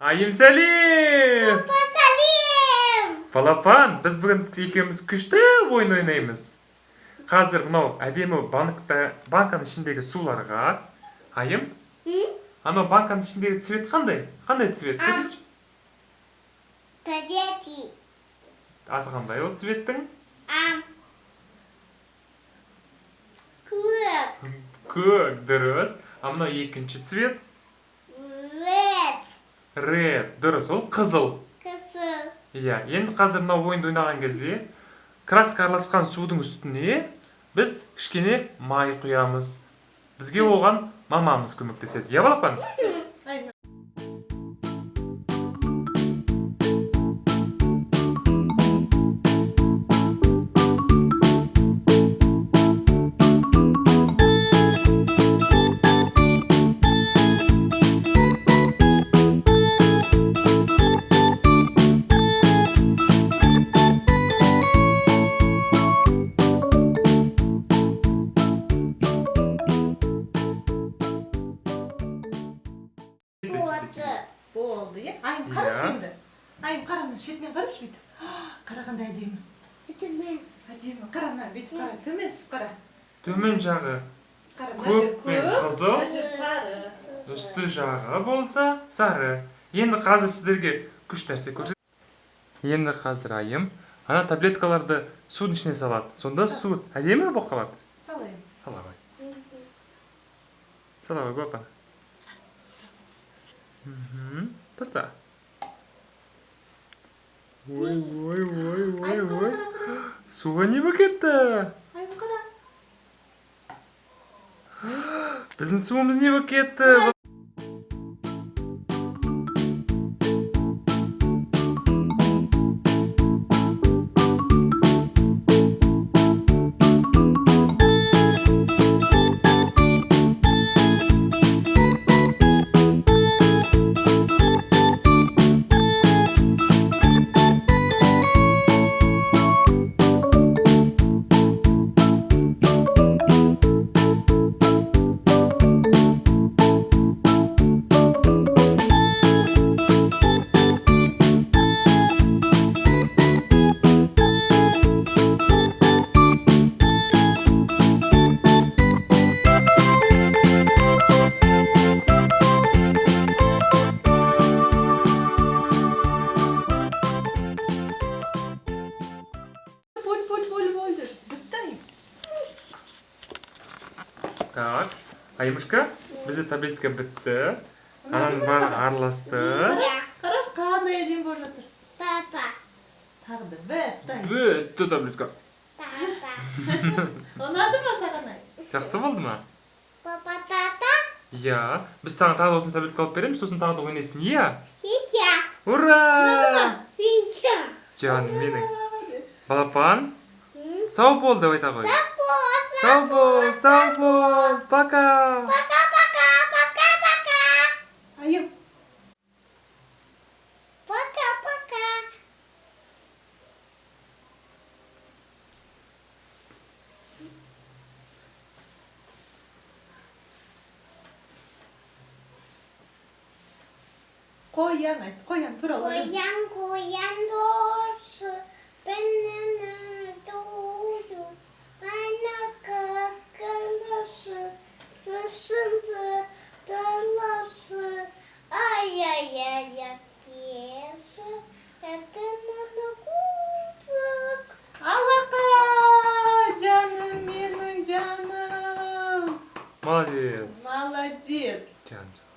Айым сәлем! Папа сәлем! Балапан, біз бүгін екеуміз күшті ойын ойнаймыз. Қазір мынау әдемі банканың ішіндегі суларға. Айым, анау банканың ішіндегі цвет қандай? Қандай цвет? Көрсетші. Тәдети. Аты қандай ол цветтің? Көк. Көк, дұрыс. А мынау екінші цвет? Red, дұрыс, ол қызыл. Қызыл. Иә, енді қазір мынау ойынды ойнаған кезде краска араласқан судың үстіне біз кішкене май құямыз. Бізге оған мамамыз көмектеседі. Иә, балапан? Болды, иә? Айым, қарашы енді. Айым, қараны, шетінен қарашы бүйтіп. Қарағанда әдемі. Әдемі, қарана, бүйтіп қара, төмен түсіп қара. Төмен жағы көк пен қызыл, үсті жағы болса сары. Енді қазір сіздерге күш нәрсе көрсет. Енді қазір айым ана таблеткаларды судың ішіне салады. Сонда су әдемі болып қалады. Салайын. Сала ғой. Сала ғой, балапан. Таста. Ой. Суға не болып кетті? Айым, қара. Біздің суымыз не болып кетті? Так, Аймышка, бізде таблетка бітті. Ананың бәрі араласты. Қараш, қандай әдемі болып жатыр. Папа. Тағы да бітті. Бітті таблетка. Ұнады ма саған ай? Жақсы болды ма? Папа тата. Иә, біз саған тағы да осыны таблетка алып береміз, сосын тағы да ойнайсың, иә? Иә. Ура! Иә. Жаным менің. Балапан, сау бол деп айта ғой. Сау Сау бол, пока. Пока. Айым. Пока. Қоян айт, қоян туралы. Қоян досы, бенені досы, ана какалысы, сысынды даласы, ай-яй-яй кесі, әтінені күзік. Алақа, жаным, менің жаным. Молодец. Молодец. Жаным.